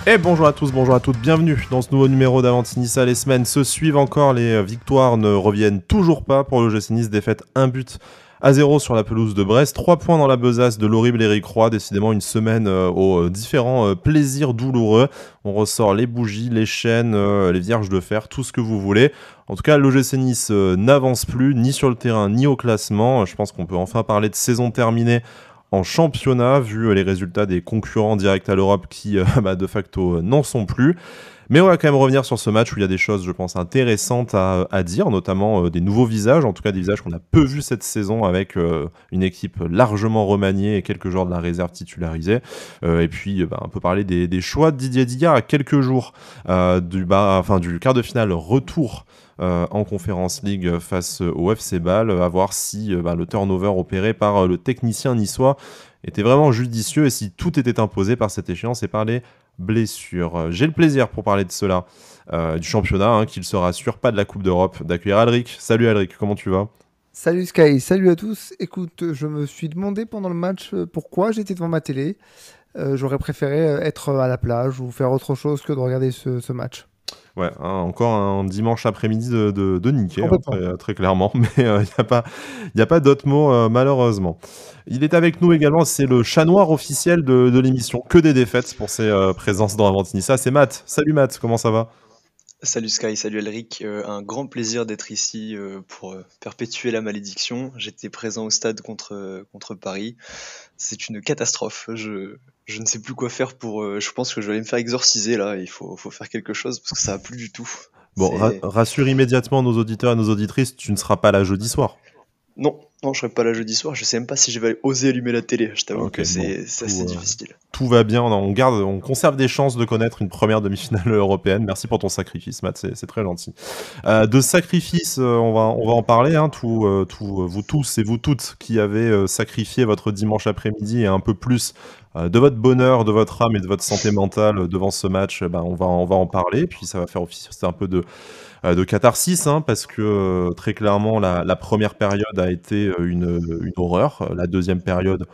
Et bonjour à tous, bonjour à toutes, bienvenue dans ce nouveau numéro d'Avanti Nice. Les semaines se suivent encore, les victoires ne reviennent toujours pas pour l'OGC Nice, défaite 1-0 sur la pelouse de Brest, 3 points dans la besace de l'horrible Éric Roy, décidément une semaine aux différents plaisirs douloureux. On ressort les bougies, les chaînes, les vierges de fer, tout ce que vous voulez. En tout cas, l'OGC Nice n'avance plus, ni sur le terrain, ni au classement. Je pense qu'on peut enfin parler de saison terminée en championnat, vu les résultats des concurrents directs à l'Europe qui, de facto, n'en sont plus. Mais on va quand même revenir sur ce match où il y a des choses, je pense, intéressantes à dire, notamment des nouveaux visages, en tout cas des visages qu'on a peu vus cette saison avec une équipe largement remaniée et quelques joueurs de la réserve titularisés. Et puis, on peut parler des choix de Didier Digard à quelques jours du quart de finale retour en Conference League face au FC Bâle, à voir si le turnover opéré par le technicien niçois était vraiment judicieux et si tout était imposé par cette échéance et par les blessures. J'ai le plaisir pour parler de cela, du championnat, qu'il se rassure, pas de la Coupe d'Europe, d'accueillir Alric. Salut Alric, comment tu vas ? Salut Sky, salut à tous. Écoute, je me suis demandé pendant le match pourquoi j'étais devant ma télé. J'aurais préféré être à la plage ou faire autre chose que de regarder ce match. Ouais, encore un dimanche après-midi de niquer, Complètement. très, très clairement, mais il n'y a pas d'autres mots, malheureusement. Il est avec nous également, c'est le chat noir officiel de l'émission, que des défaites pour ses présences dans Avantinissa, c'est Matt. Salut Matt, comment ça va ? Salut Sky, salut Elric, un grand plaisir d'être ici pour perpétuer la malédiction. J'étais présent au stade contre Paris. C'est une catastrophe. Je ne sais plus quoi faire je pense que je vais aller me faire exorciser là. Il faut faire quelque chose parce que ça va plus du tout. Bon, C'est rassure immédiatement nos auditeurs et nos auditrices, tu ne seras pas là jeudi soir. Non, non, je serai pas là jeudi soir. Je sais même pas si je vais oser allumer la télé. Je t'avoue Ok, que bon, c'est assez difficile. tout va bien, on conserve des chances de connaître une première demi-finale européenne. Merci pour ton sacrifice, Matt, c'est très gentil. De sacrifice, on va en parler, vous tous et vous toutes qui avez sacrifié votre dimanche après-midi et un peu plus de votre bonheur, de votre âme et de votre santé mentale devant ce match, on va en parler, puis ça va faire office un peu de catharsis, parce que très clairement, la première période a été une horreur. La deuxième période,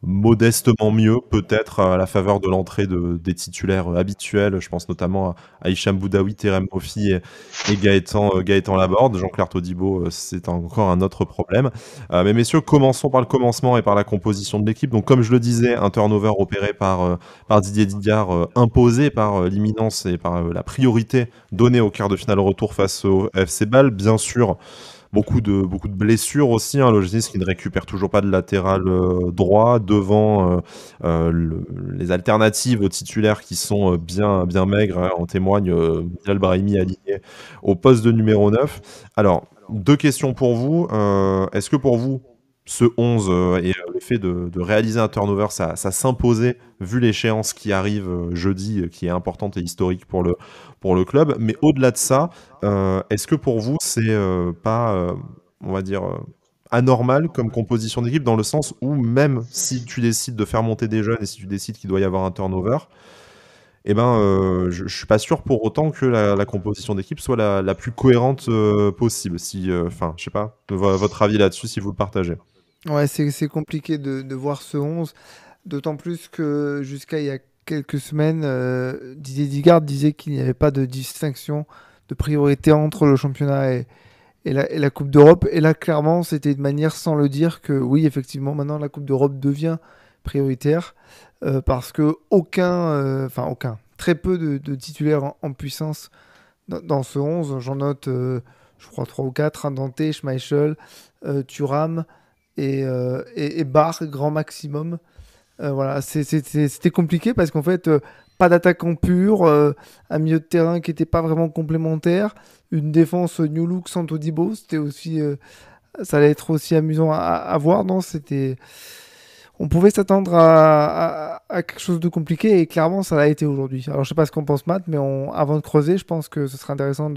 modestement mieux, peut-être à la faveur de l'entrée des titulaires habituels. Je pense notamment à Hicham Boudaoui, Terem Moffi et Gaëtan Laborde. Jean-Claire Todibo, c'est encore un autre problème. Mais messieurs, commençons par le commencement et par la composition de l'équipe. Donc, comme je le disais, un turnover opéré par Didier Digard, imposé par l'imminence et par la priorité donnée au quart de finale retour face au FC Bâle. Bien sûr, beaucoup de blessures aussi, l'OGC Nice qui ne récupère toujours pas de latéral droit devant les alternatives aux titulaires qui sont bien maigres, en témoigne Bilal Brahimi aligné au poste de numéro 9. Alors, deux questions pour vous. Est-ce que pour vous, ce 11 et le fait de réaliser un turnover, ça s'imposait vu l'échéance qui arrive jeudi, qui est importante et historique pour le club. Mais au-delà de ça, est-ce que pour vous, c'est pas, on va dire, anormal comme composition d'équipe, dans le sens où même si tu décides de faire monter des jeunes et si tu décides qu'il doit y avoir un turnover, je suis pas sûr pour autant que la composition d'équipe soit la plus cohérente possible. Si, enfin, je sais pas, votre avis là-dessus, si vous le partagez. Ouais, c'est compliqué de voir ce 11, d'autant plus que jusqu'à il y a quelques semaines, Didier Digard disait qu'il n'y avait pas de distinction de priorité entre le championnat et la Coupe d'Europe. Et là, clairement, c'était de manière sans le dire que oui, effectivement, maintenant la Coupe d'Europe devient prioritaire parce que très peu de titulaires en puissance dans ce 11. J'en note, je crois, 3 ou 4, Dante, Schmeichel, Thuram et Barre, grand maximum. Voilà, c'était compliqué parce qu'en fait, pas d'attaquant pur, un milieu de terrain qui n'était pas vraiment complémentaire, une défense New Look sans Todibo, c'était aussi, ça allait être aussi amusant à voir, non? On pouvait s'attendre à quelque chose de compliqué et clairement ça l'a été aujourd'hui. Alors je sais pas ce qu'on pense Matt, mais avant de creuser, je pense que ce serait intéressant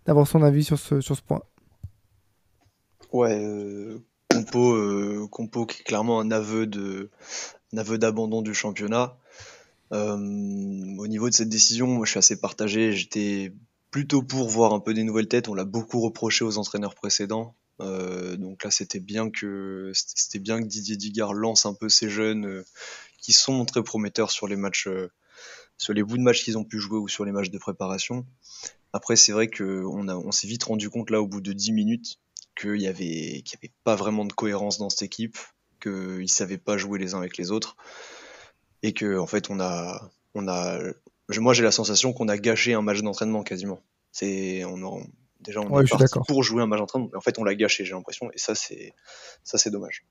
d'avoir son avis sur ce point. Ouais, compo qui est clairement un aveu d'abandon du championnat. Au niveau de cette décision, moi je suis assez partagé. J'étais plutôt pour voir un peu des nouvelles têtes. On l'a beaucoup reproché aux entraîneurs précédents. Donc là, c'était bien que Didier Digard lance un peu ces jeunes qui sont très prometteurs sur les matchs sur les bouts de matchs qu'ils ont pu jouer ou sur les matchs de préparation. Après, c'est vrai qu'on s'est vite rendu compte là au bout de 10 minutes qu'il y avait pas vraiment de cohérence dans cette équipe, qu'ils savaient pas jouer les uns avec les autres, et que en fait moi j'ai la sensation qu'on a gâché un match d'entraînement quasiment. Déjà on Ouais, est je suis parti d'accord. pour jouer un match d'entraînement, mais en fait on l'a gâché, j'ai l'impression, et ça c'est dommage.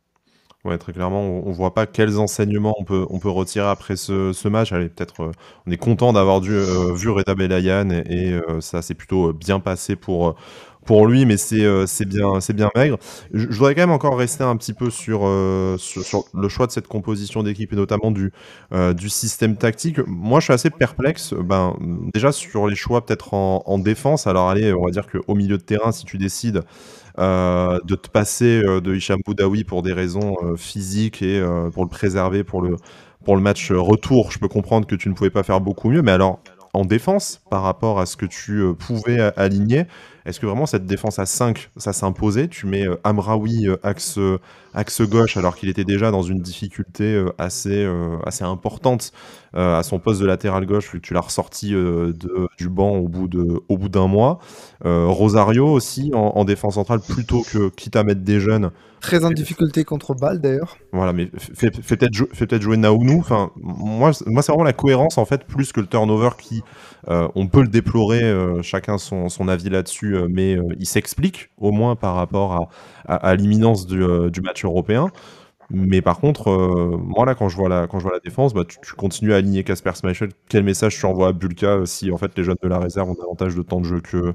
Ouais, très clairement, on voit pas quels enseignements on peut retirer après ce match. Allez, peut-être, on est content d'avoir vu Reda Belayan et ça s'est plutôt bien passé pour lui, mais c'est bien maigre. Je voudrais quand même encore rester un petit peu sur le choix de cette composition d'équipe et notamment du système tactique. Moi, je suis assez perplexe. Ben, déjà sur les choix peut-être en défense. Alors allez, on va dire qu'au milieu de terrain, si tu décides de te passer de Hicham Boudaoui pour des raisons physiques et pour le préserver pour le match retour, je peux comprendre que tu ne pouvais pas faire beaucoup mieux, mais alors en défense, par rapport à ce que tu pouvais aligner, est-ce que vraiment cette défense à 5, ça s'imposait? Tu mets Amraoui axe gauche alors qu'il était déjà dans une difficulté assez importante à son poste de latéral gauche, vu que tu l'as ressorti du banc au bout d'un mois. Rosario aussi en défense centrale, plutôt que quitte à mettre des jeunes. Très en difficulté contre Bâle d'ailleurs. Voilà, mais fais peut-être jouer Naounou. Enfin, moi c'est vraiment la cohérence en fait, plus que le turnover qui, on peut le déplorer, chacun son avis là-dessus, mais il s'explique au moins par rapport à l'imminence du match européen. Mais par contre, moi là, quand je vois la défense, bah, tu continues à aligner Kasper Schmeichel. Quel message tu envoies à Bulka si en fait les jeunes de la réserve ont davantage de temps de jeu que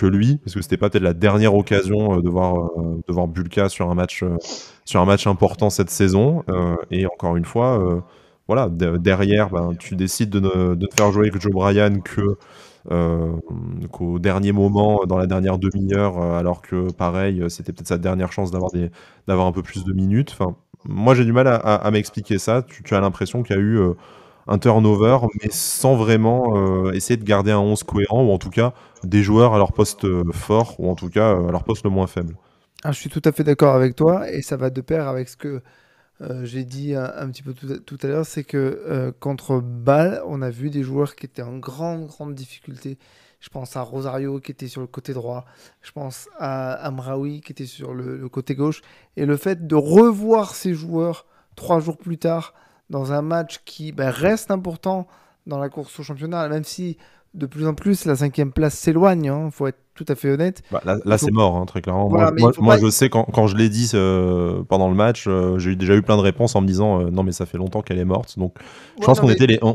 lui? Parce que c'était pas peut-être la dernière occasion de voir Bulka sur un match important cette saison. Et encore une fois, voilà, derrière, ben, tu décides de ne faire jouer avec Joe Bryan euh, qu'au dernier moment, dans la dernière demi-heure, alors que pareil, c'était peut-être sa dernière chance d'avoir un peu plus de minutes. Enfin, moi, j'ai du mal à m'expliquer ça. Tu as l'impression qu'il y a eu un turnover, mais sans vraiment essayer de garder un 11 cohérent, ou en tout cas des joueurs à leur poste fort, ou en tout cas à leur poste le moins faible. Ah, je suis tout à fait d'accord avec toi et ça va de pair avec ce que j'ai dit un petit peu tout à l'heure, c'est que contre Bâle, on a vu des joueurs qui étaient en grande, grande difficulté. Je pense à Rosario qui était sur le côté droit, je pense à Amraoui qui était sur le côté gauche. Et le fait de revoir ces joueurs 3 jours plus tard dans un match qui reste important dans la course au championnat, même si de plus en plus la 5e place s'éloigne, il faut être tout à fait honnête. Bah, là Il faut, c'est mort, hein, très clairement. Moi, voilà, mais il moi, faut moi, pas. je sais, quand je l'ai dit pendant le match, j'ai déjà eu plein de réponses en me disant non, mais ça fait longtemps qu'elle est morte. Donc, je Ouais, pense non, qu'on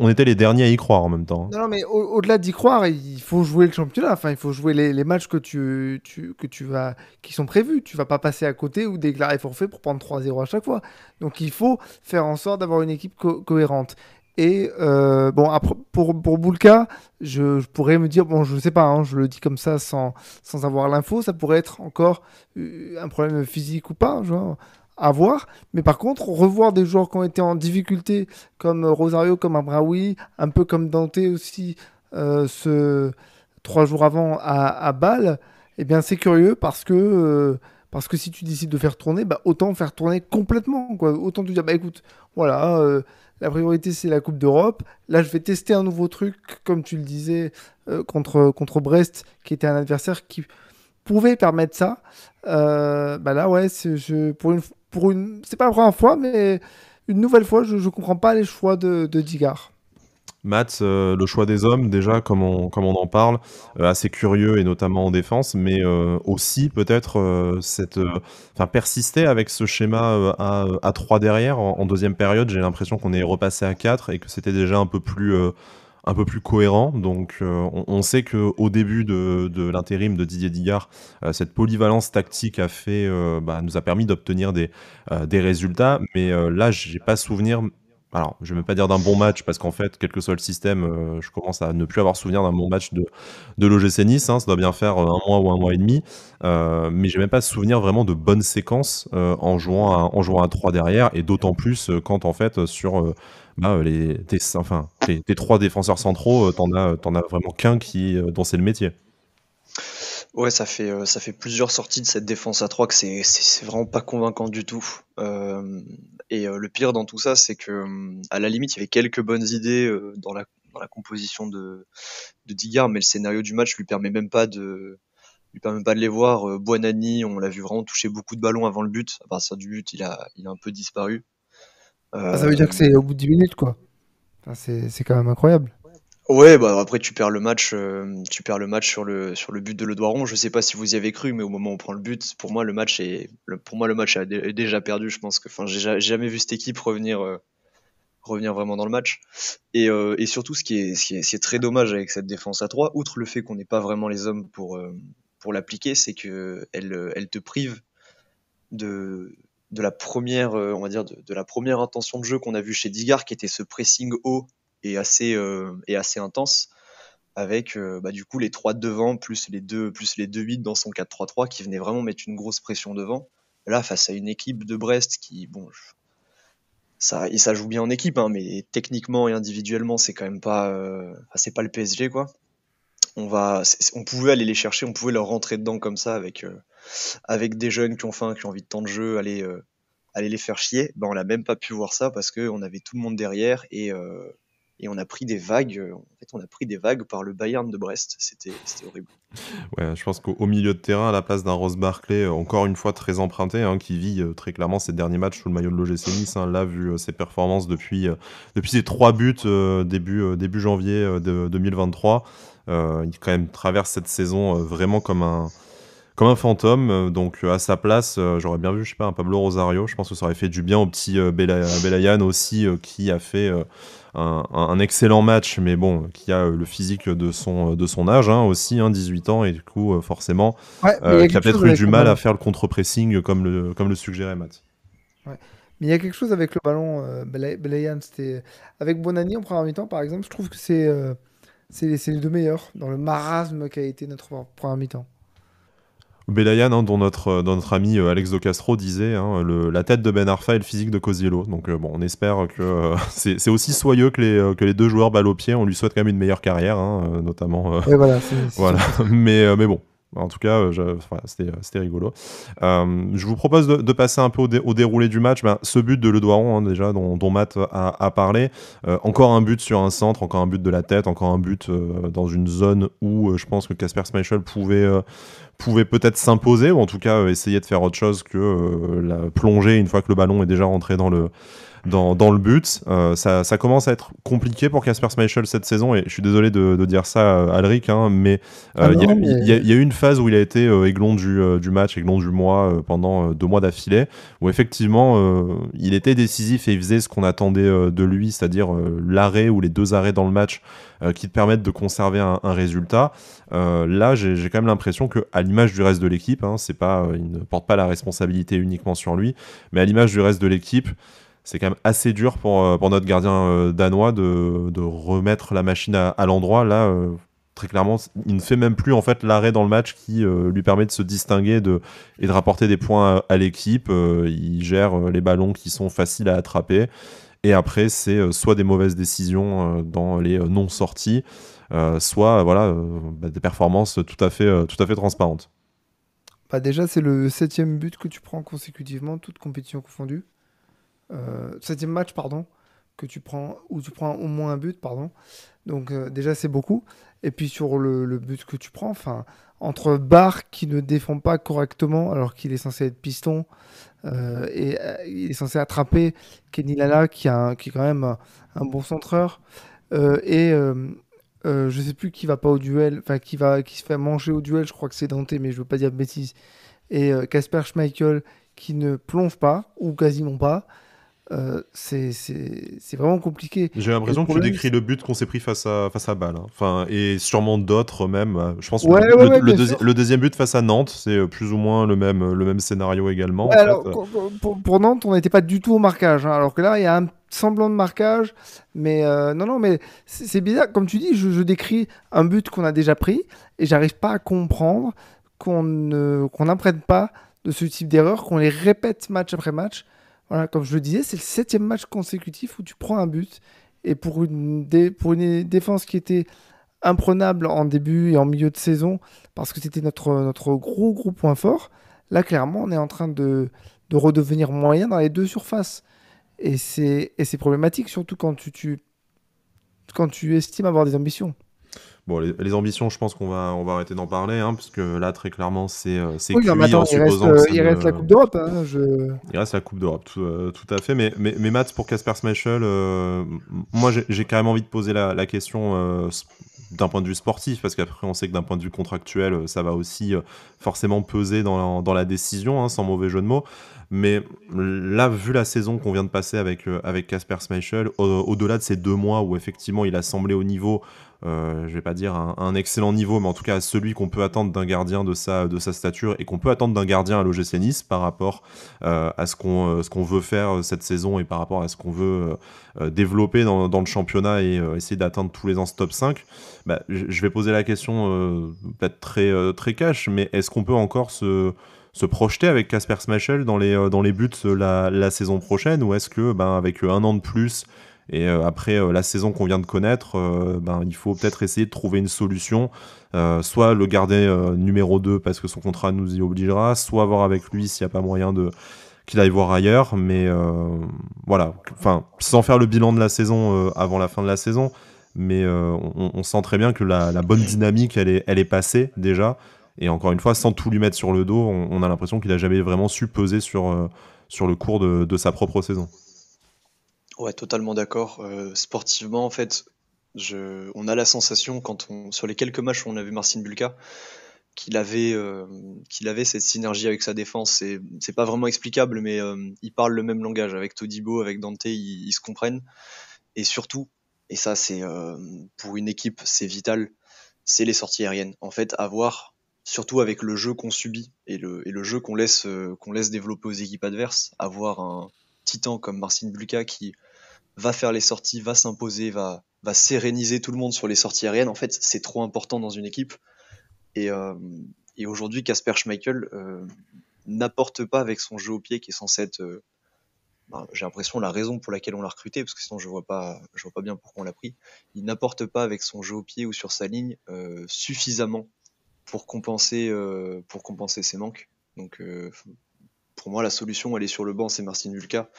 mais était les derniers à y croire en même temps, hein. Non, mais au-delà d'y croire, il faut jouer le championnat. Enfin, il faut jouer les matchs qui sont prévus. Tu vas pas passer à côté ou déclarer forfait pour prendre 3-0 à chaque fois. Donc, il faut faire en sorte d'avoir une équipe cohérente. Et bon, après, pour Boulka, je pourrais me dire, bon, je sais pas, je le dis comme ça sans avoir l'info, ça pourrait être encore un problème physique ou pas, genre, à voir. Mais par contre, revoir des joueurs qui ont été en difficulté comme Rosario, comme Amraoui, un peu comme Dante aussi, ce 3 jours avant à Bâle, eh bien c'est curieux parce que si tu décides de faire tourner, autant faire tourner complètement, quoi. Autant te dire, écoute, voilà, la priorité c'est la Coupe d'Europe. Là, je vais tester un nouveau truc, comme tu le disais, contre Brest, qui était un adversaire qui pouvait permettre ça. Là, ouais, c'est pas la première fois, mais une nouvelle fois, je comprends pas les choix de Digard. Matt, le choix des hommes, déjà, comme on en parle, assez curieux et notamment en défense, mais aussi peut-être enfin, persister avec ce schéma à 3 derrière. En deuxième période, j'ai l'impression qu'on est repassé à 4 et que c'était déjà un peu plus cohérent. Donc, on sait qu'au début de l'intérim de Didier Digard, cette polyvalence tactique nous a permis d'obtenir des résultats. Mais là, j'ai pas souvenir. Alors, je ne vais même pas dire d'un bon match, parce qu'en fait, quel que soit le système, je commence à ne plus avoir souvenir d'un bon match de l'OGC Nice, hein. Ça doit bien faire un mois ou un mois et demi. Mais j'ai même pas souvenir vraiment de bonnes séquences en jouant à 3 derrière, et d'autant plus quand en fait sur tes 3 défenseurs centraux, t'en as vraiment qu'un dont c'est le métier. Ouais, ça fait plusieurs sorties de cette défense à 3 que c'est vraiment pas convaincant du tout. Le pire dans tout ça, c'est que à la limite, il y avait quelques bonnes idées dans la composition de Digard, mais le scénario du match lui permet pas de les voir. Buonanni, on l'a vu vraiment toucher beaucoup de ballons avant le but. À partir du but, il a un peu disparu. Ah, ça veut dire que Euh, c'est au bout de 10 minutes, quoi. Enfin, c'est quand même incroyable. Ouais, bah après tu perds le match sur le but de Le Doiron. Je sais pas si vous y avez cru, mais au moment où on prend le but, pour moi pour moi le match est déjà perdu. Je pense que, enfin, j'ai jamais vu cette équipe revenir vraiment dans le match. Et surtout, ce qui est très dommage avec cette défense à 3, outre le fait qu'on n'ait pas vraiment les hommes pour l'appliquer, c'est que elle te prive de la première, on va dire, de la première intention de jeu qu'on a vu chez Digard, qui était ce pressing haut et assez intense, avec bah, du coup les trois de devant, plus les deux 8 dans son 4-3-3, qui venaient vraiment mettre une grosse pression devant. Là, face à une équipe de Brest qui, bon, ça joue bien en équipe, hein, mais techniquement et individuellement, c'est quand même pas, c'est pas le PSG, quoi. On pouvait aller les chercher, on pouvait leur rentrer dedans comme ça avec des jeunes qui ont faim, qui ont envie de temps de jeu, aller les faire chier. Ben, on n'a même pas pu voir ça parce qu'on avait tout le monde derrière et on a pris des vagues. En fait, on a pris des vagues par le Bayern de Brest. C'était horrible. Ouais, je pense qu'au milieu de terrain, à la place d'un Ross Barkley, encore une fois très emprunté, hein, qui vit très clairement ses derniers matchs sous le maillot de l'OGC Nice. Hein, là, vu ses performances depuis ses 3 buts début janvier 2023, il quand même traverse cette saison vraiment comme un fantôme. Donc à sa place, j'aurais bien vu, je sais pas, un Pablo Rosario. Je pense que ça aurait fait du bien au petit Belayan aussi, qui a fait un excellent match, mais bon, qui a le physique de son âge hein, aussi, hein, 18 ans, et du coup, forcément, Ouais, mais il y a qui a quelque chose peut-être eu avec du le mal à ballon. faire le contre-pressing comme le suggérait Matt. Ouais. Mais il y a quelque chose avec le ballon, Belayan, c'était avec Bonani en première mi-temps, par exemple, je trouve que c'est les deux meilleurs dans le marasme qu'a été notre première mi-temps. Belayan, hein, dont notre ami Alex De Castro disait hein, la tête de Ben Arfa et le physique de Coziello. Donc bon, on espère que c'est aussi soyeux que les deux joueurs balle au pied. On lui souhaite quand même une meilleure carrière, hein, notamment. Et voilà, c'est Voilà, surtout ça. mais bon. En tout cas, enfin, c'était rigolo. Je vous propose de passer un peu au déroulé du match. Ben, ce but de Le Doiron, hein, déjà, dont Matt a parlé. Encore un but sur un centre, encore un but de la tête, encore un but dans une zone où je pense que Kasper Schmeichel pouvait peut-être s'imposer, ou en tout cas essayer de faire autre chose que la plongée une fois que le ballon est déjà rentré dans le but. Ça commence à être compliqué pour Kasper Schmeichel cette saison, et je suis désolé de dire ça à Alric, hein, mais Ah il non, non, y a eu une phase où il a été aiglon du match, aiglon du mois pendant 2 mois d'affilée, où effectivement il était décisif et il faisait ce qu'on attendait de lui, c'est-à-dire l'arrêt ou les 2 arrêts dans le match qui te permettent de conserver un résultat. Là, j'ai quand même l'impression qu'à l'image du reste de l'équipe, hein, il ne porte pas la responsabilité uniquement sur lui, mais à l'image du reste de l'équipe, c'est quand même assez dur pour notre gardien danois de remettre la machine à l'endroit. Là, très clairement, il ne fait même plus en fait l'arrêt dans le match qui lui permet de se distinguer et de rapporter des points à l'équipe. Il gère les ballons qui sont faciles à attraper. Et après, c'est soit des mauvaises décisions dans les non-sorties, soit voilà, des performances tout à fait transparentes. bah déjà, c'est le septième but que tu prends consécutivement, toutes compétitions confondues. Septième match, pardon, que tu prends, où tu prends au moins un but, pardon. Donc déjà, c'est beaucoup. Et puis sur le but que tu prends, enfin, entre Barr qui ne défend pas correctement alors qu'il est censé être piston, il est censé attraper Kenny Lala qui est quand même un bon centreur, et je sais plus qui va pas au duel, enfin qui se fait manger au duel, je crois que c'est Dante, mais je veux pas dire de bêtises. Et Kasper Schmeichel qui ne plonge pas, ou quasiment pas. C'est vraiment compliqué. J'ai Et le l'impression que tu problème, décris le but qu'on s'est pris face à Bâle, hein. Enfin, et sûrement d'autres même. Je pense que ouais, ouais, ouais, bien sûr. le deuxième but face à Nantes, c'est plus ou moins le même scénario également, Ouais, en fait. alors, pour Nantes, on n'était pas du tout au marquage, hein, alors que là, il y a un semblant de marquage. Mais non, non, mais c'est bizarre. Comme tu dis, je décris un but qu'on a déjà pris et j'arrive pas à comprendre qu'on n'apprenne pas de ce type d'erreur, qu'on les répète match après match. Voilà, comme je le disais, c'est le septième match consécutif où tu prends un but. Et pour une défense qui était imprenable en début et en milieu de saison parce que c'était notre gros point fort. Là, clairement, on est en train de redevenir moyen dans les deux surfaces. Et c'est problématique, surtout quand tu estimes avoir des ambitions. Bon, les ambitions, je pense qu'on va arrêter d'en parler, hein, parce que là, très clairement, c'est Oui, non, mais cuit en attends, supposant que c'est il reste la Coupe d'Europe. Hein, Il reste la Coupe d'Europe, tout à fait. Mais Mats, pour Kasper Schmeichel, moi, j'ai carrément envie de poser la question d'un point de vue sportif, parce qu'après, on sait que d'un point de vue contractuel, ça va aussi forcément peser dans la décision, hein, sans mauvais jeu de mots. Mais là, vu la saison qu'on vient de passer avec Kasper Schmeichel, au-delà de ces 2 mois où effectivement il a semblé au niveau, je vais pas dire un excellent niveau, mais en tout cas celui qu'on peut attendre d'un gardien de sa stature et qu'on peut attendre d'un gardien à l'OGC Nice par rapport à ce qu'on veut faire cette saison et par rapport à ce qu'on veut développer dans le championnat et essayer d'atteindre tous les ans ce top 5, bah, je vais poser la question peut-être très cash, mais est-ce qu'on peut encore se projeter avec Kasper Schmeichel dans les buts la saison prochaine, ou est-ce que avec 1 an de plus et après la saison qu'on vient de connaître, il faut peut-être essayer de trouver une solution, soit le garder numéro 2 parce que son contrat nous y obligera, soit voir avec lui s'il n'y a pas moyen qu'il aille voir ailleurs, mais voilà, enfin, sans faire le bilan de la saison avant la fin de la saison, mais on sent très bien que la bonne dynamique, elle est passée déjà. Et encore une fois, sans tout lui mettre sur le dos, on a l'impression qu'il n'a jamais vraiment su peser sur le cours de sa propre saison. Ouais, totalement d'accord. Sportivement, en fait, on a la sensation, sur les quelques matchs où on a vu Marcin Bulka, qu'il avait cette synergie avec sa défense. C'est pas vraiment explicable, mais ils parlent le même langage. Avec Todibo, avec Dante, ils se comprennent. Et surtout, et ça, c'est pour une équipe, c'est vital, c'est les sorties aériennes. En fait, surtout avec le jeu qu'on subit et le jeu qu'on laisse développer aux équipes adverses, avoir un titan comme Marcin Bulka qui va faire les sorties, va s'imposer, va séréniser tout le monde sur les sorties aériennes. En fait, c'est trop important dans une équipe. Et aujourd'hui, Kasper Schmeichel n'apporte pas avec son jeu au pied qui est censé être, j'ai l'impression, la raison pour laquelle on l'a recruté, parce que sinon je vois pas bien pourquoi on l'a pris. Il n'apporte pas avec son jeu au pied ou sur sa ligne suffisamment pour compenser ses manques. Donc pour moi, la solution, elle est sur le banc, c'est Marcin Bulka.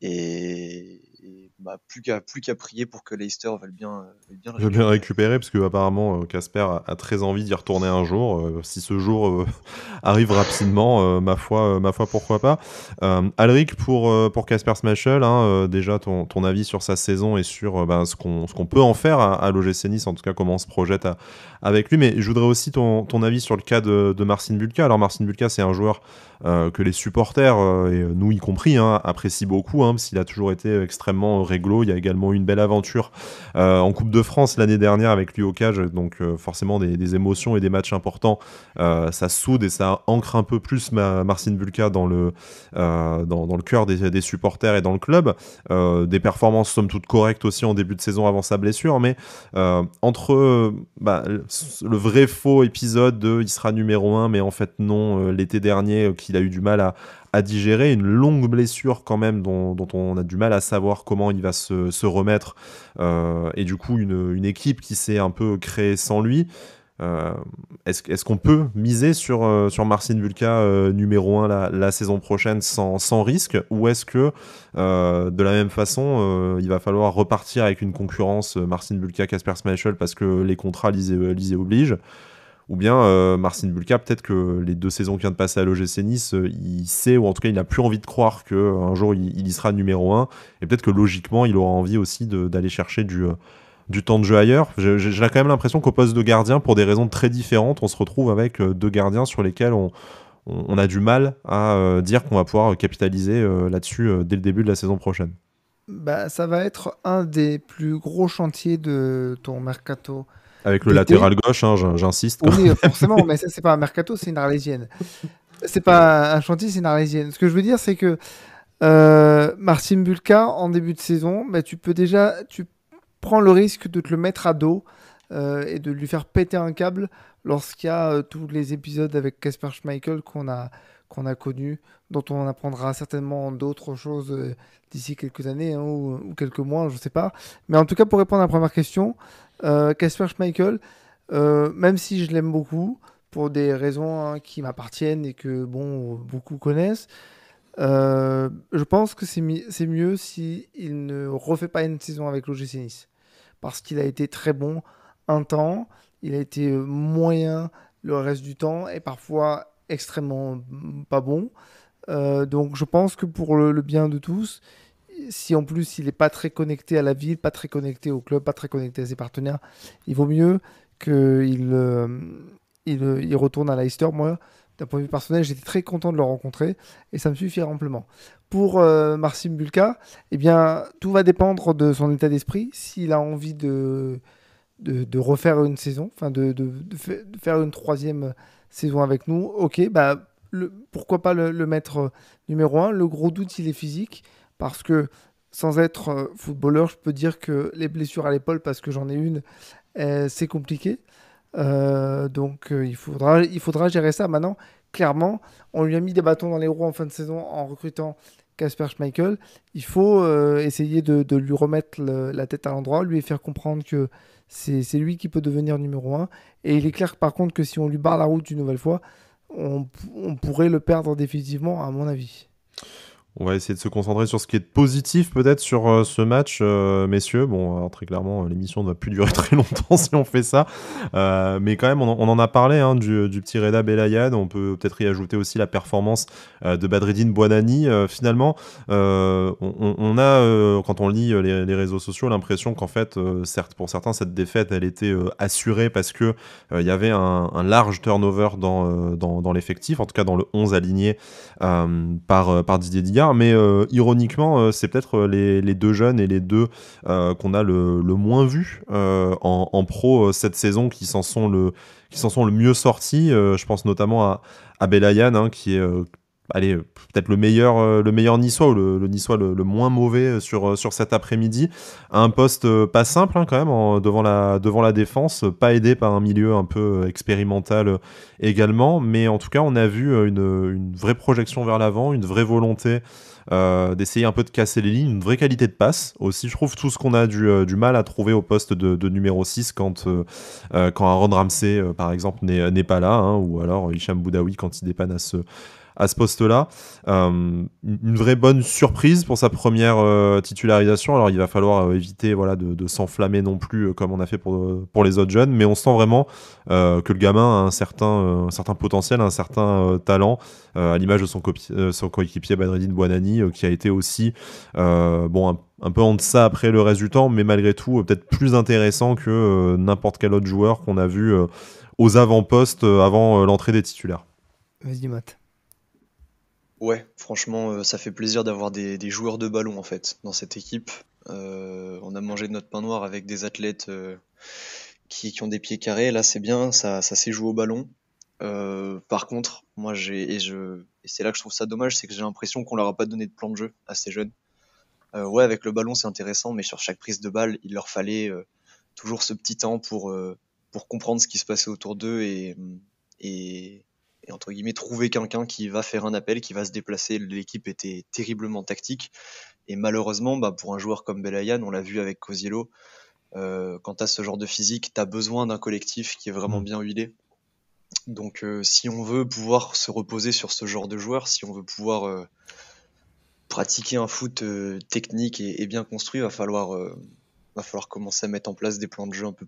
Et plus qu'à prier pour que Leicester veuille bien le récupérer, parce que apparemment Kasper a très envie d'y retourner un jour. Si ce jour arrive rapidement, ma foi pourquoi pas. Alric, pour Kasper Schmeichel, hein, déjà ton avis sur sa saison et sur ce qu'on peut en faire à l'OGC Nice, en tout cas comment on se projette avec lui. Mais je voudrais aussi ton avis sur le cas de Marcin Bulka. Alors Marcin Bulka, c'est un joueur que les supporters, et nous y compris, hein, apprécient beaucoup, hein, parce qu'il a toujours été extrêmement réglo. Il y a également eu une belle aventure en Coupe de France l'année dernière avec lui au cage, donc forcément des émotions et des matchs importants, ça soude et ça ancre un peu plus Marcin Bulka dans le cœur des supporters et dans le club. Des performances somme toute correctes aussi en début de saison avant sa blessure, mais entre le vrai faux épisode de il sera numéro 1 mais en fait non, l'été dernier qu'il a eu du mal à digérer, une longue blessure quand même dont on a du mal à savoir comment il va se remettre, et du coup une équipe qui s'est un peu créée sans lui. Est-ce qu'on peut miser sur Marcin Bulka numéro 1 la saison prochaine sans risque, ou est-ce que de la même façon il va falloir repartir avec une concurrence Marcin Bulka, Kasper Schmeichel parce que les contrats l'y obligent, ou bien Marcin Bulka, peut-être que les 2 saisons qu'il vient de passer à l'OGC Nice, il sait, ou en tout cas il n'a plus envie de croire qu'un jour il y sera numéro 1, et peut-être que logiquement il aura envie aussi d'aller chercher du temps de jeu ailleurs. J'ai quand même l'impression qu'au poste de gardien, pour des raisons très différentes, on se retrouve avec 2 gardiens sur lesquels on a du mal à dire qu'on va pouvoir capitaliser là-dessus dès le début de la saison prochaine. Ça va être un des plus gros chantiers de ton mercato. Avec le latéral gauche, hein, j'insiste. Oui, forcément, mais ça, c'est pas un mercato, c'est une arlésienne. C'est pas un chantier, c'est une arlésienne. Ce que je veux dire, c'est que Marcin Bulka, en début de saison, tu prends le risque de te le mettre à dos et de lui faire péter un câble lorsqu'il y a tous les épisodes avec Kasper Schmeichel qu'on qu'on a connu, dont on apprendra certainement d'autres choses d'ici quelques années hein, ou quelques mois, je ne sais pas. Mais en tout cas, pour répondre à la première question, Kasper Schmeichel, même si je l'aime beaucoup, pour des raisons hein, qui m'appartiennent et que bon, beaucoup connaissent, je pense que c'est mieux s'il ne refait pas une saison avec l'OGC Nice. Parce qu'il a été très bon un temps, il a été moyen le reste du temps et parfois extrêmement pas bon. Donc je pense que pour le bien de tous, si en plus il n'est pas très connecté à la ville, pas très connecté au club, pas très connecté à ses partenaires, il vaut mieux qu'il retourne à Leicester. Moi, d'un point de vue personnel, j'étais très content de le rencontrer et ça me suffit amplement. Pour Marcin Bulka, eh bien, tout va dépendre de son état d'esprit. S'il a envie de refaire une saison, enfin de faire une troisième saison avec nous, ok, bah, pourquoi pas le mettre numéro 1. Le gros doute, il est physique, parce que sans être footballeur, je peux dire que les blessures à l'épaule, parce que j'en ai une, c'est compliqué. Donc il faudra gérer ça. Maintenant, clairement, on lui a mis des bâtons dans les roues en fin de saison en recrutant Kasper Schmeichel. Il faut essayer de lui remettre la tête à l'endroit, lui faire comprendre que c'est lui qui peut devenir numéro 1. Et il est clair par contre que si on lui barre la route une nouvelle fois, on pourrait le perdre définitivement, à mon avis. On va essayer de se concentrer sur ce qui est positif peut-être sur ce match, messieurs. Bon, alors, très clairement, l'émission ne va plus durer très longtemps si on fait ça. Mais quand même, on en a parlé hein, du petit Reda Belayan. On peut peut-être y ajouter aussi la performance de Badreddine Bouanani. Finalement, on a, quand on lit les réseaux sociaux, l'impression qu'en fait, certes, pour certains, cette défaite, elle était assurée parce que il y avait un large turnover dans l'effectif, en tout cas dans le 11 aligné par Didier Digard. Mais ironiquement, c'est peut-être les deux jeunes et les deux qu'on a le moins vus en pro cette saison qui s'en sont le mieux sortis. Je pense notamment à Belayan, hein, qui est peut-être le meilleur niçois ou le niçois le moins mauvais sur cet après-midi. À un poste pas simple hein, quand même devant la défense, pas aidé par un milieu un peu expérimental également, mais en tout cas on a vu une vraie projection vers l'avant, une vraie volonté d'essayer un peu de casser les lignes, une vraie qualité de passe aussi. Je trouve tout ce qu'on a du mal à trouver au poste de numéro 6 quand Aaron Ramsey par exemple n'est pas là, hein, ou alors Hicham Boudaoui quand il dépanne à ce poste-là. Une vraie bonne surprise pour sa première titularisation. Alors il va falloir éviter de s'enflammer non plus comme on a fait pour les autres jeunes, mais on sent vraiment que le gamin a un certain potentiel, un certain talent, à l'image de son coéquipier Badreddine Bouanani, qui a été aussi un peu en deçà après le reste du temps, mais malgré tout peut-être plus intéressant que n'importe quel autre joueur qu'on a vu aux avant-postes avant l'entrée des titulaires. Vas-y Matt. Ouais, franchement, ça fait plaisir d'avoir des joueurs de ballon en fait dans cette équipe. On a mangé de notre pain noir avec des athlètes qui ont des pieds carrés. Là, c'est bien, ça s'est joué au ballon. Par contre, moi, et c'est là que je trouve ça dommage, c'est que j'ai l'impression qu'on leur a pas donné de plan de jeu à ces jeunes. Ouais, avec le ballon, c'est intéressant, mais sur chaque prise de balle, il leur fallait toujours ce petit temps pour comprendre ce qui se passait autour d'eux et entre guillemets trouver quelqu'un qui va faire un appel, qui va se déplacer. L'équipe était terriblement tactique et malheureusement pour un joueur comme Belayan, on l'a vu avec Koziello, quand t'as ce genre de physique, t'as besoin d'un collectif qui est vraiment bien huilé. Donc si on veut pouvoir se reposer sur ce genre de joueur, si on veut pouvoir pratiquer un foot technique et bien construit, va falloir commencer à mettre en place des plans de jeu un peu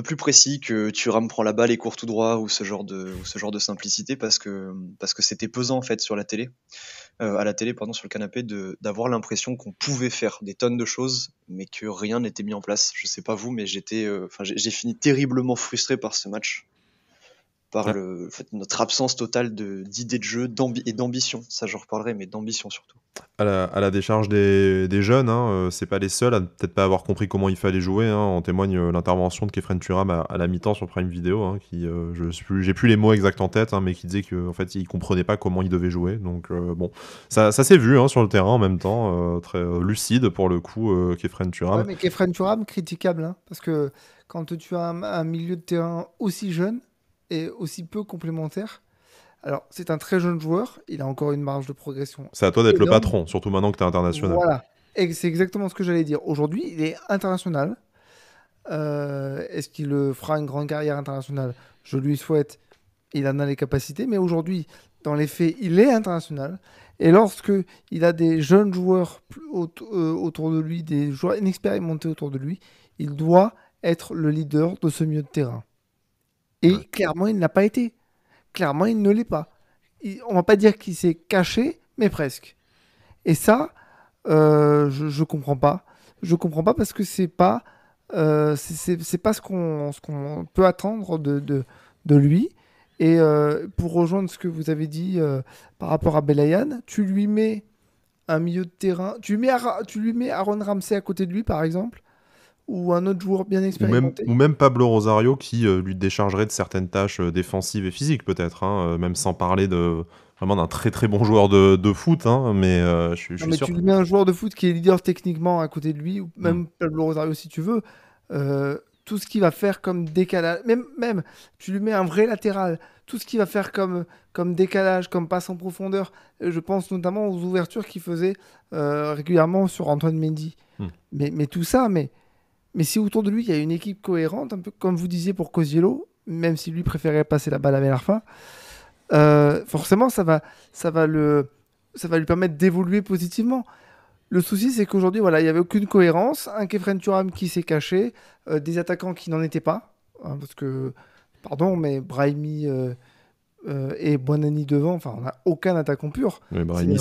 plus précis, que Thuram prend la balle et court tout droit, ou ce genre de simplicité, parce que c'était pesant en fait sur la télé, sur le canapé, d'avoir l'impression qu'on pouvait faire des tonnes de choses mais que rien n'était mis en place. Je sais pas vous, mais j'ai fini terriblement frustré par ce match, par notre absence totale d'idées de jeu et d'ambition. Ça j'en reparlerai, mais d'ambition surtout. À la décharge des jeunes, hein, c'est pas les seuls à peut-être pas avoir compris comment il fallait jouer, hein. En témoigne l'intervention de Kefren Thuram à la mi-temps sur Prime Video, hein, qui j'ai plus les mots exacts en tête, hein, mais qui disait que en fait il comprenait pas comment il devait jouer. Donc ça s'est vu hein, sur le terrain en même temps, très lucide pour le coup, Kefren Thuram. Ouais, mais Kefren Thuram critiquable, hein, parce que quand tu as un milieu de terrain aussi jeune et aussi peu complémentaire, Alors, c'est un très jeune joueur, il a encore une marge de progression C'est à toi d'être le énorme. patron, surtout maintenant que tu es international. Voilà. Et c'est exactement ce que j'allais dire. Aujourd'hui, il est international. Est-ce qu'il fera une grande carrière internationale? Je lui souhaite. Il en a les capacités, mais aujourd'hui, dans les faits, il est international. Et lorsque il a des jeunes joueurs autour de lui, des joueurs inexpérimentés autour de lui, il doit être le leader de ce milieu de terrain. Et clairement, il ne l'a pas été. Clairement, il ne l'est pas. On va pas dire qu'il s'est caché, mais presque. Et ça, je comprends pas. Je comprends pas parce que c'est pas ce qu'on peut attendre de lui. Et pour rejoindre ce que vous avez dit par rapport à Belayan, tu lui mets un milieu de terrain, tu lui mets Aaron Ramsey à côté de lui, par exemple, ou un autre joueur bien expérimenté. Ou même Pablo Rosario qui lui déchargerait de certaines tâches défensives et physiques, peut-être, hein, même sans parler vraiment d'un très très bon joueur de foot, hein, mais je suis Non, mais sûr. tu lui mets un joueur de foot qui est leader techniquement à côté de lui, ou même Pablo Rosario si tu veux, tout ce qu'il va faire comme décalage, même tu lui mets un vrai latéral, tout ce qu'il va faire comme décalage, comme passe en profondeur, je pense notamment aux ouvertures qu'il faisait régulièrement sur Antoine Mendy. Mais tout ça, mais si autour de lui il y a une équipe cohérente, un peu comme vous disiez pour Cosiello, même si lui préférait passer la balle à Belarfa, forcément ça va lui permettre d'évoluer positivement. Le souci, c'est qu'aujourd'hui, voilà, il n'y avait aucune cohérence. Un Kefren Thuram qui s'est caché, des attaquants qui n'en étaient pas. Hein, parce que, pardon, mais Brahimi et Buonanni devant, enfin, on n'a aucun attaquant pur. Mais Brahimi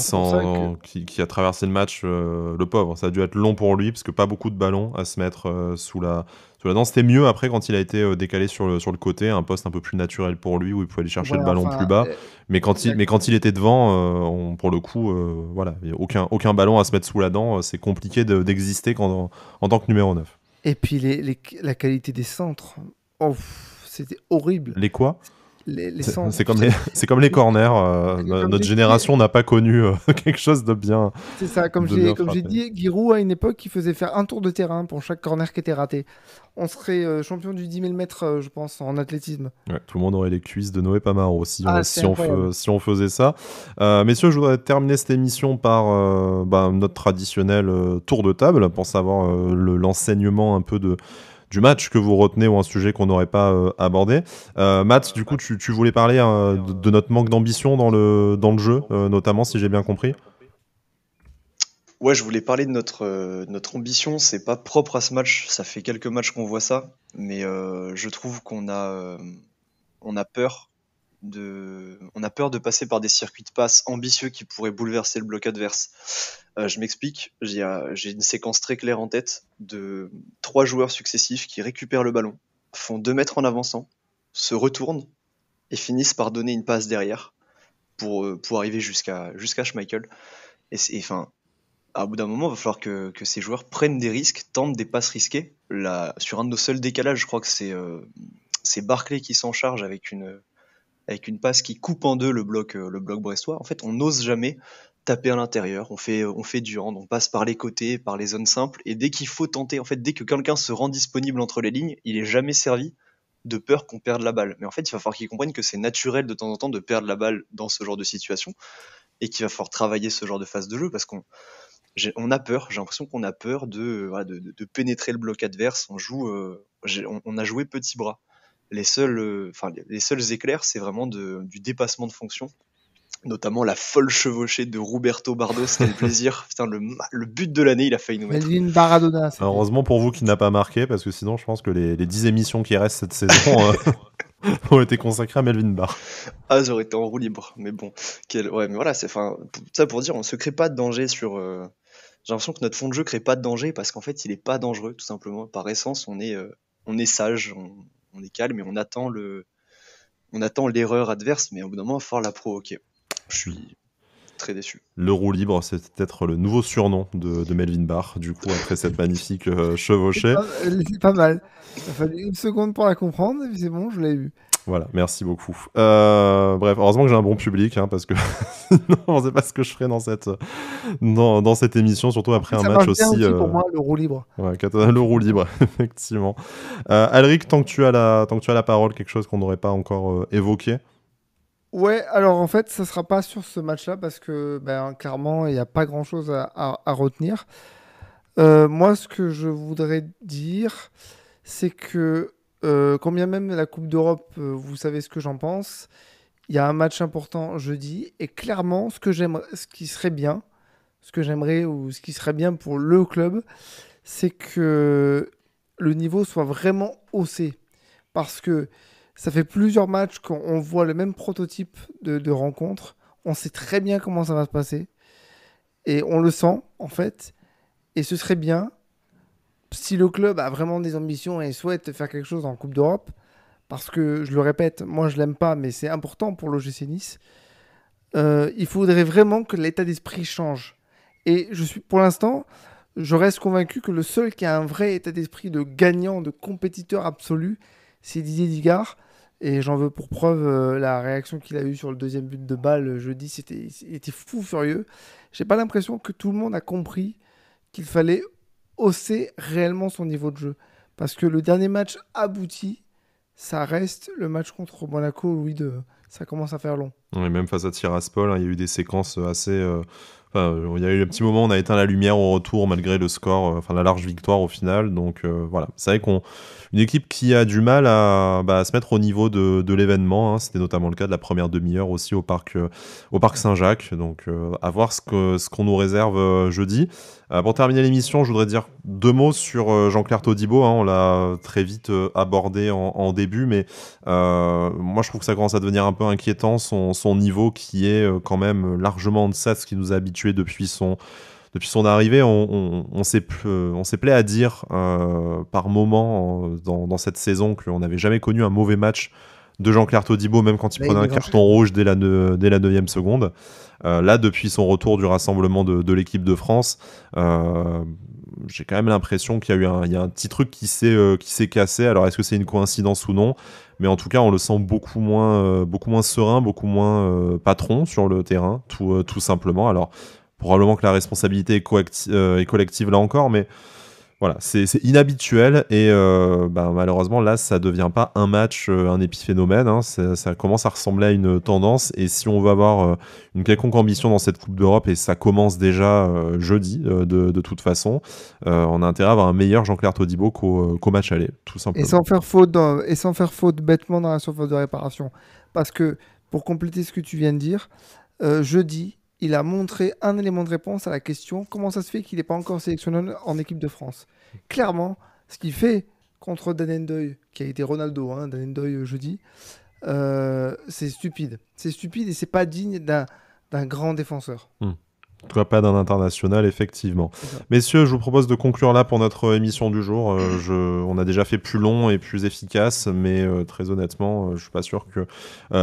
qui a traversé le match, le pauvre. Ça a dû être long pour lui, parce que pas beaucoup de ballons à se mettre sous la dent. C'était mieux après quand il a été décalé sur le côté, un poste un peu plus naturel pour lui, où il pouvait aller chercher le ballon plus bas. Mais quand il était devant, pour le coup, voilà, il n'y a aucun ballon à se mettre sous la dent. C'est compliqué d'exister en tant que numéro 9. Et puis la qualité des centres, c'était horrible. Les quoi? Les centres. C'est comme les corners. Notre génération n'a pas connu quelque chose de bien. C'est ça, comme j'ai dit, Giroud à une époque, il faisait faire un tour de terrain pour chaque corner qui était raté. On serait champion du 10 000 mètres, je pense, en athlétisme. Ouais, tout le monde aurait les cuisses de Noé Pamaro si on faisait ça. Messieurs, je voudrais terminer cette émission par notre traditionnel tour de table pour savoir l'enseignement un peu du match que vous retenez ou un sujet qu'on n'aurait pas abordé. Matt, du coup, tu voulais parler de notre manque d'ambition dans le jeu, notamment, si j'ai bien compris. Ouais, je voulais parler de notre ambition. C'est pas propre à ce match. Ça fait quelques matchs qu'on voit ça, mais je trouve qu'on a peur de passer par des circuits de passe ambitieux qui pourraient bouleverser le bloc adverse. Je m'explique. J'ai une séquence très claire en tête de 3 joueurs successifs qui récupèrent le ballon, font 2 mètres en avançant, se retournent et finissent par donner une passe derrière pour arriver jusqu'à Schmeichel. Et enfin, à bout d'un moment, il va falloir que ces joueurs prennent des risques, tentent des passes risquées. Là, sur un de nos seuls décalages, je crois que c'est Barclay qui s'en charge avec une passe qui coupe en deux le bloc brestois. En fait, on n'ose jamais taper à l'intérieur, on fait du hand, on passe par les côtés, par les zones simples, et dès qu'il faut tenter, en fait, dès que quelqu'un se rend disponible entre les lignes, il est jamais servi de peur qu'on perde la balle. Mais en fait, il va falloir qu'ils comprennent que c'est naturel de temps en temps de perdre la balle dans ce genre de situation, et qu'il va falloir travailler ce genre de phase de jeu, parce qu'on a peur, j'ai l'impression qu'on a peur de pénétrer le bloc adverse. On a joué petit bras. Les seuls éclairs, c'est vraiment du dépassement de fonction, notamment la folle chevauchée de Roberto Bardos. Quel plaisir. Putain, le but de l'année, il a failli nous mettre. Melvin Baradona. Heureusement pour vous qu'il n'a pas marqué, parce que sinon je pense que les 10 émissions qui restent cette saison ont été consacrées à Melvin Barr. Ah, j'aurais été en roue libre, mais bon. Ouais, mais voilà, ça pour dire, on se crée pas de danger sur... J'ai l'impression que notre fond de jeu crée pas de danger parce qu'en fait, il est pas dangereux, tout simplement. Par essence, on est sage, on est calme et on attend l'erreur adverse, mais au bout d'un moment, il va falloir la provoquer. Je suis très déçu. Le roue libre, c'est peut-être le nouveau surnom de Melvin Barr, du coup, après cette magnifique chevauchée. C'est pas mal. Il a fallu une seconde pour la comprendre, et puis c'est bon, je l'ai eu. Voilà, merci beaucoup. Bref, heureusement que j'ai un bon public, hein, parce que sinon, on ne sait pas ce que je ferais dans cette émission, surtout après un match aussi. Pour moi, le roue libre. Ouais, le roue libre, effectivement. Alric, tant que tu as la parole, quelque chose qu'on n'aurait pas encore évoqué. Ouais, alors en fait, ça sera pas sur ce match-là parce que clairement, il n'y a pas grand-chose à retenir. Moi, ce que je voudrais dire, c'est que quand bien même la Coupe d'Europe, vous savez ce que j'en pense, il y a un match important jeudi et clairement, ce qui serait bien, ce que j'aimerais ou ce qui serait bien pour le club, c'est que le niveau soit vraiment haussé. Parce que ça fait plusieurs matchs qu'on voit le même prototype de rencontre. On sait très bien comment ça va se passer. Et on le sent, en fait. Et ce serait bien, si le club a vraiment des ambitions et souhaite faire quelque chose en Coupe d'Europe, parce que, je le répète, moi je l'aime pas, mais c'est important pour l'OGC Nice, il faudrait vraiment que l'état d'esprit change. Et pour l'instant, je reste convaincu que le seul qui a un vrai état d'esprit de gagnant, de compétiteur absolu, c'est Didier Digard. Et j'en veux pour preuve la réaction qu'il a eue sur le deuxième but de Bâle jeudi. Il était fou furieux. J'ai pas l'impression que tout le monde a compris qu'il fallait hausser réellement son niveau de jeu. Parce que le dernier match abouti, ça reste le match contre Monaco, Louis II. Ça commence à faire long. Et même face à Tiraspol, hein, il y a eu des séquences assez... il y a eu un petit moment où on a éteint la lumière au retour malgré le score, la large victoire au final. Donc voilà, c'est vrai qu'une équipe qui a du mal à se mettre au niveau de l'événement. Hein. C'était notamment le cas de la première demi-heure aussi au parc Saint-Jacques. Donc à voir ce qu'on nous réserve jeudi. Pour terminer l'émission, je voudrais dire 2 mots sur Jean-Claire Todibo. Hein. On l'a très vite abordé en début, mais moi je trouve que ça commence à devenir un peu inquiétant, son niveau qui est quand même largement en deçà de ce qui nous a habitués depuis son arrivée. On s'est plaît à dire par moment dans cette saison qu'on n'avait jamais connu un mauvais match de Jean-Claire Todibo, même quand il prenait un carton rouge dès la 9e seconde. Là, depuis son retour du rassemblement de l'équipe de France, j'ai quand même l'impression qu'il y a un petit truc qui s'est cassé. Alors, est-ce que c'est une coïncidence ou non ? Mais en tout cas, on le sent beaucoup moins serein, beaucoup moins patron sur le terrain, tout simplement. Alors, probablement que la responsabilité est collective là encore, mais voilà, c'est inhabituel et malheureusement là ça devient pas un match, un épiphénomène, hein, ça commence à ressembler à une tendance et si on veut avoir une quelconque ambition dans cette Coupe d'Europe et ça commence déjà jeudi de toute façon, on a intérêt à avoir un meilleur Jean-Claire Todibo qu'au match aller, tout simplement. Et sans faire faute bêtement dans la surface de réparation. Parce que, pour compléter ce que tu viens de dire, jeudi, il a montré un élément de réponse à la question comment ça se fait qu'il n'est pas encore sélectionné en équipe de France. Clairement, ce qu'il fait contre Dan Ndoye, qui a été Ronaldo, hein, Dan Ndoye jeudi, c'est stupide. C'est stupide et c'est pas digne d'un grand défenseur. En tout cas, pas d'un international, effectivement. Messieurs, je vous propose de conclure là pour notre émission du jour. On a déjà fait plus long et plus efficace, mais très honnêtement, je suis pas sûr que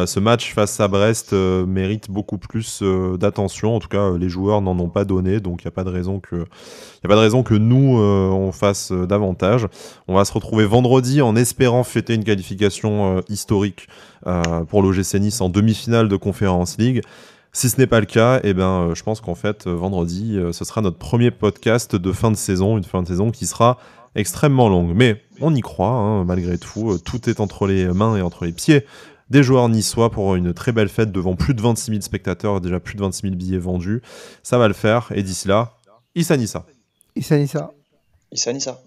ce match face à Brest mérite beaucoup plus d'attention. En tout cas, les joueurs n'en ont pas donné, donc il n'y a pas de raison que nous on fasse davantage. On va se retrouver vendredi en espérant fêter une qualification historique pour l'OGC Nice en demi-finale de Conference League. Si ce n'est pas le cas, je pense qu'en fait, vendredi, ce sera notre premier podcast de fin de saison, une fin de saison qui sera extrêmement longue. Mais on y croit, hein, malgré tout. Tout est entre les mains et entre les pieds des joueurs niçois pour une très belle fête devant plus de 26 000 spectateurs, déjà plus de 26 000 billets vendus. Ça va le faire. Et d'ici là, Issa Nissa. Issa Nissa. Issa Nissa.